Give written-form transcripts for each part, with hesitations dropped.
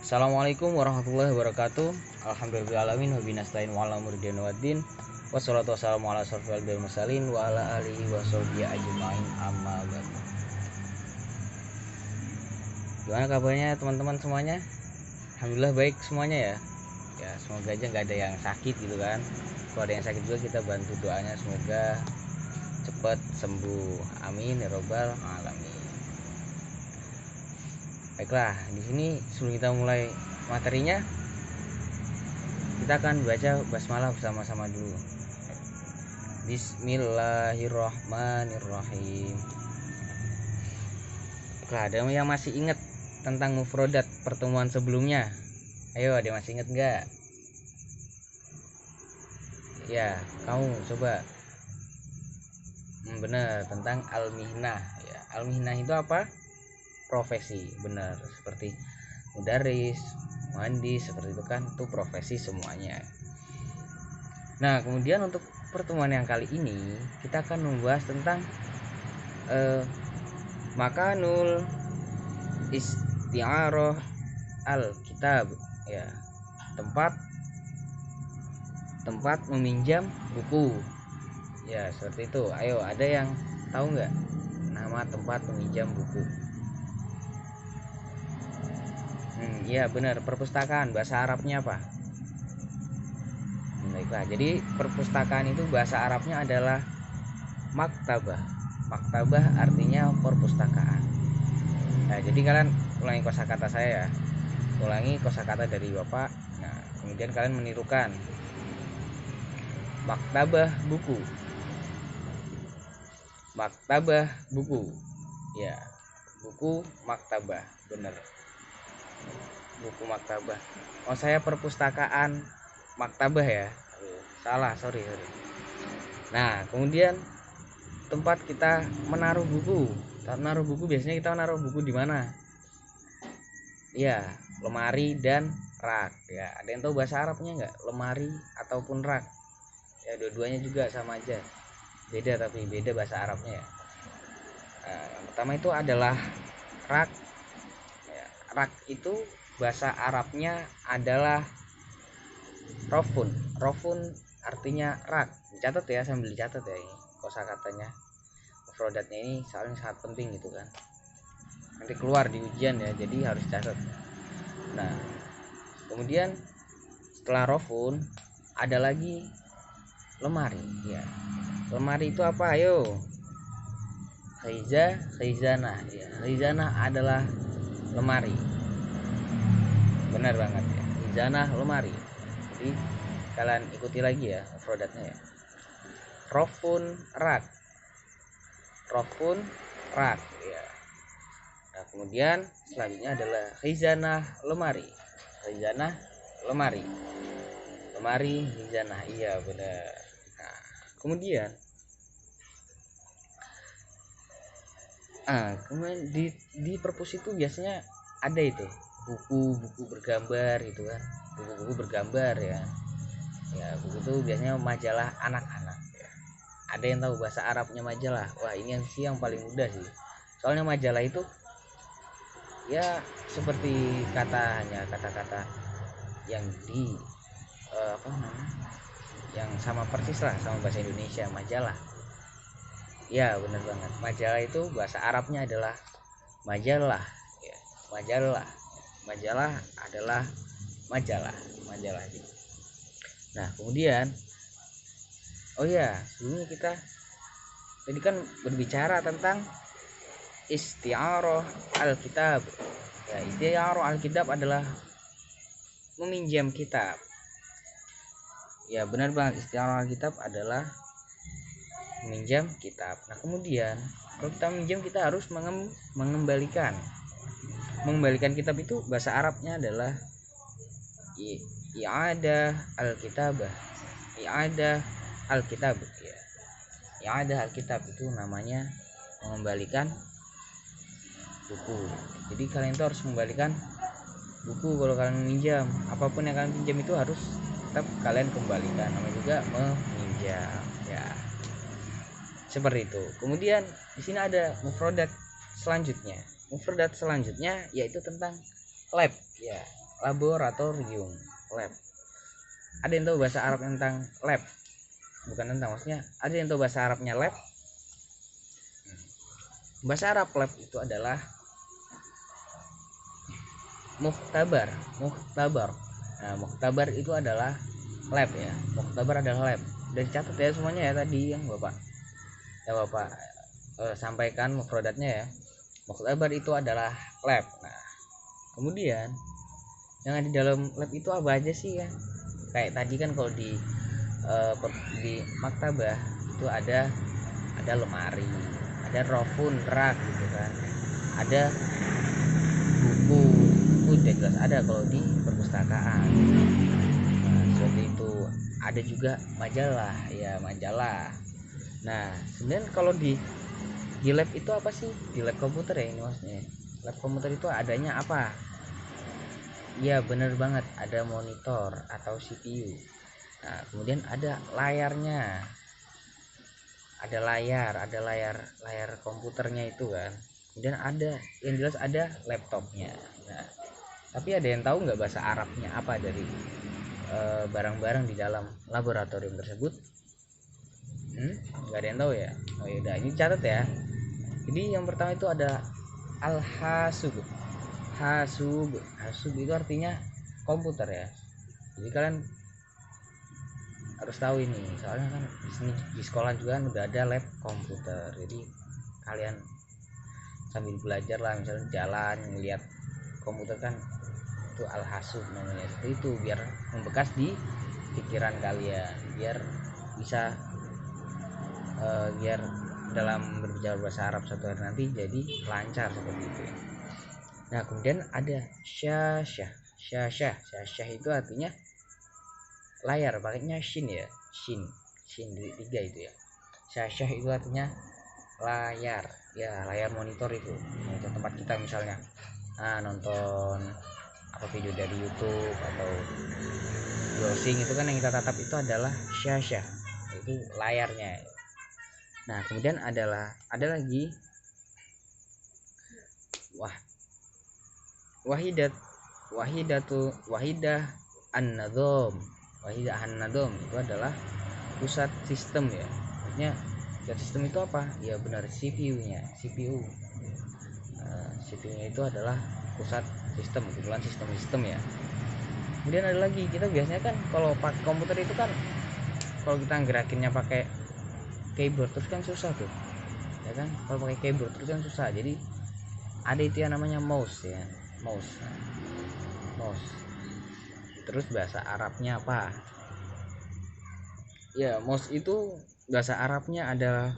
Assalamualaikum warahmatullahi wabarakatuh. Alhamdulillahirabbil alamin wa binastain wa ala murdin waddin. Wassalatu wassalamu ala asrofil anbiya'i wal mursalin wa ala alihi washabihi ajmain amma ba'du. Gimana kabarnya teman-teman semuanya? Alhamdulillah baik semuanya ya. Ya, semoga aja nggak ada yang sakit gitu kan. Kalau ada yang sakit juga kita bantu doanya semoga cepat sembuh. Amin ya robbal alamin. Baiklah, di sini sebelum kita mulai materinya, kita akan baca basmalah bersama-sama dulu. Bismillahirrahmanirrahim. Baiklah, ada yang masih ingat tentang mufrodat pertemuan sebelumnya? Ayo, ada yang masih ingat nggak? Ya, kamu coba. Benar, tentang al-mihnah ya. Al-mihnah itu apa? Profesi, benar, seperti mudaris, muhandis, seperti itu kan, itu profesi semuanya. Nah, kemudian untuk pertemuan yang kali ini kita akan membahas tentang makanul isti'arah al-kitab ya, tempat meminjam buku ya, seperti itu. Ayo, ada yang tahu nggak nama tempat meminjam buku? Iya benar, perpustakaan. Bahasa Arabnya apa? Baiklah, jadi perpustakaan itu bahasa Arabnya adalah maktabah. Maktabah artinya perpustakaan. Nah, jadi kalian ulangi kosakata saya ya. Ulangi kosakata dari Bapak. Nah, kemudian kalian menirukan. Maktabah buku. Maktabah buku. Ya, buku maktabah, benar. Buku maktabah. Oh, saya perpustakaan maktabah ya. Salah, sorry. Nah, kemudian tempat kita menaruh buku. Menaruh buku biasanya kita menaruh buku di mana? Iya, lemari dan rak. Ya, ada yang tahu bahasa Arabnya nggak? Lemari ataupun rak? Ya, dua-duanya juga sama aja. Beda, tapi beda bahasa Arabnya ya. Nah, yang pertama itu adalah rak. Ya, rak itu bahasa Arabnya adalah rofun. Rofun artinya rak. Dicatat ya, sambil dicatat ya ini kosakatanya. Mufrodatnya ini saling sangat penting gitu kan. Nanti keluar di ujian ya, jadi harus catat. Nah, kemudian setelah rofun ada lagi lemari ya. Lemari itu apa? Ayo. Khizanah ya. Khizanah adalah lemari. Benar banget ya. Khizanah lemari. Jadi kalian ikuti lagi ya mufrodatnya ya. Rofun rak. Rofun rak ya. Nah, kemudian selanjutnya adalah khizanah lemari. Khizanah lemari. Lemari khizanah. Iya, benar. Nah, kemudian di perpus itu biasanya ada itu buku-buku bergambar gitu kan. Buku-buku bergambar ya. Ya, buku itu biasanya majalah anak-anak ya. Ada yang tahu bahasa Arabnya majalah? Wah, ini yang sih yang paling mudah sih. Soalnya majalah itu ya seperti kata-kata yang di apa namanya, yang sama persis lah sama bahasa Indonesia, majalah. Ya benar banget, majalah itu bahasa Arabnya adalah majalah ya. Majalah adalah majalah gitu. Nah, kemudian oh ya, sebelumnya kita tadi kan berbicara tentang isti'arah alkitab ya. Isti'arah alkitab adalah meminjam kitab ya, benar banget. Isti'arah alkitab adalah meminjam kitab. Nah, kemudian kalau kita minjam kita harus mengembalikan kitab. Itu bahasa Arabnya adalah i'adah alkitabah. I'adah alkitab ya. I'adah alkitab itu namanya mengembalikan buku. Jadi kalian itu harus mengembalikan buku kalau kalian meminjam. Apapun yang kalian pinjam itu harus tetap kalian kembalikan. Namanya juga meminjam ya. Seperti itu. Kemudian di sini ada mufrodat selanjutnya. Mufrodat selanjutnya yaitu tentang lab ya, laboratorium, lab. Ada yang tahu bahasa Arab tentang lab? Bukan tentang, maksudnya ada yang tahu bahasa Arabnya lab? Bahasa Arab lab itu adalah muhtabar. Nah, muhtabar itu adalah lab ya. Muhtabar adalah lab. Dan catat ya semuanya ya tadi yang Bapak sampaikan mufradatnya ya. Muhtabar itu adalah lab. Nah, kemudian yang ada di dalam lab itu apa aja sih ya? Kayak tadi kan kalau di maktabah itu ada lemari, ada rofun rak gitu kan, ada buku udah jelas ada kalau di perpustakaan. Nah, seperti itu. Ada juga majalah ya, majalah. Nah, sebenarnya kalau di lab itu apa sih? Di lab komputer ya ini maksudnya. Lab komputer itu adanya apa? Iya bener banget, ada monitor atau CPU. Nah, kemudian ada layarnya, ada layar komputernya itu kan. Kemudian ada yang jelas ada laptopnya. Nah, tapi ada yang tahu nggak bahasa Arabnya apa dari barang-barang di dalam laboratorium tersebut? Nggak ada yang tahu ya. Oh ya udah, ini catat ya. Jadi yang pertama itu ada al-hasub. Hasub itu artinya komputer ya. Jadi kalian harus tahu ini, soalnya kan di sini di sekolah juga kan udah ada lab komputer. Jadi kalian sambil belajar lah, misalnya jalan ngeliat komputer kan, itu al-hasub namanya. Itu biar membekas di pikiran kalian, biar bisa biar dalam berbicara bahasa Arab suatu hari nanti jadi lancar seperti itu. Nah, kemudian ada syasyah itu artinya layar, pakainya shin ya, shin dari 3 itu ya. Syasyah itu artinya layar ya, layar monitor itu tempat kita misalnya nonton apa video dari YouTube atau browsing, itu kan yang kita tatap itu adalah syasyah, itu layarnya. Nah, kemudian ada lagi wahidah an-nadzam itu adalah pusat sistem ya. Maksudnya pusat sistem itu apa? Ya benar, CPU-nya. CPU-nya itu adalah pusat sistem, kumpulan sistem ya. Kemudian ada lagi, kita biasanya kan kalau pakai komputer itu kan kalau kita gerakinnya pakai keyboard terus kan susah tuh. Ya kan? Kalau pakai keyboard terus kan susah. Jadi ada itu yang namanya mouse ya. Mouse. Terus bahasa Arabnya apa? Ya, mouse itu bahasa Arabnya adalah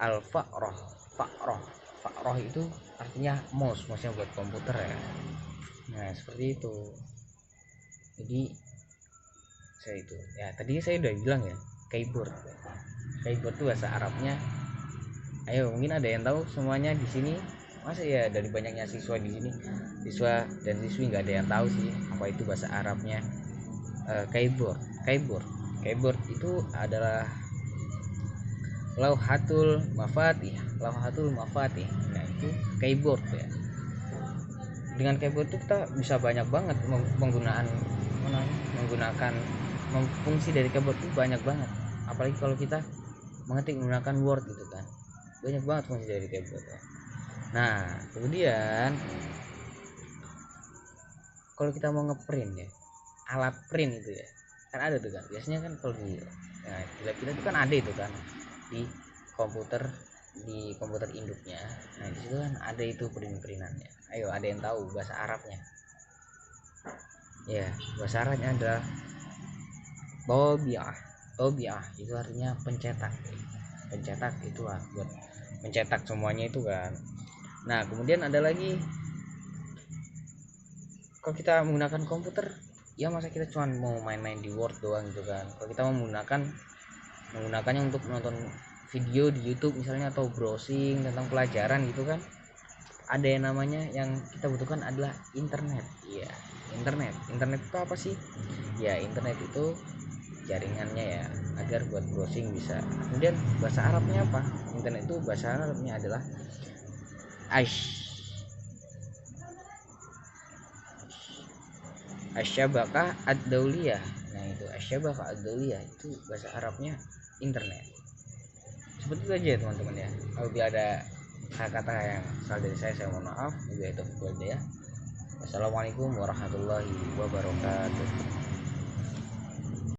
al-fa'roh. Fa'roh itu artinya mouse-nya buat komputer ya. Nah, seperti itu. Jadi tadi saya udah bilang ya, keyboard itu bahasa Arabnya. Ayo, mungkin ada yang tahu semuanya di sini. Masa ya dari banyaknya siswa di sini, siswa dan siswi nggak ada yang tahu sih apa itu bahasa Arabnya keyboard itu adalah lauhatul mafatih. Nah, itu keyboard ya. Dengan keyboard itu kita bisa banyak banget menggunakan fungsi dari keyboard itu banyak banget. Apalagi kalau kita mengetik menggunakan Word gitu kan, banyak banget fungsi dari keyboard ya. Nah, kemudian kalau kita mau ngeprint ya, alat print itu ya kan ada tuh kan, biasanya kan kalau di lab kita itu kan ada itu kan di komputer induknya. Nah, di situ kan ada itu printannya. Ayo, ada yang tahu bahasa Arabnya? Ya, bahasa Arabnya adalah tobiah itu artinya pencetak itulah buat mencetak semuanya itu kan. Nah, kemudian ada lagi, kalau kita menggunakan komputer ya masa kita cuma mau main-main di Word doang gitu kan. Kalau kita menggunakannya untuk menonton video di YouTube misalnya atau browsing tentang pelajaran gitu kan, ada yang namanya yang kita butuhkan adalah internet. Iya, internet itu apa sih? Ya, internet itu jaringannya ya, agar buat browsing bisa. Kemudian bahasa Arabnya apa? Internet itu bahasa Arabnya adalah aish. asyabakah ad-dauliyah. Nah itu asyabakah ad-dauliyah itu bahasa Arabnya internet. Seperti itu aja teman-teman ya. Apabila ada kata-kata yang salah dari saya mohon maaf. Ya. Wassalamualaikum warahmatullahi wabarakatuh.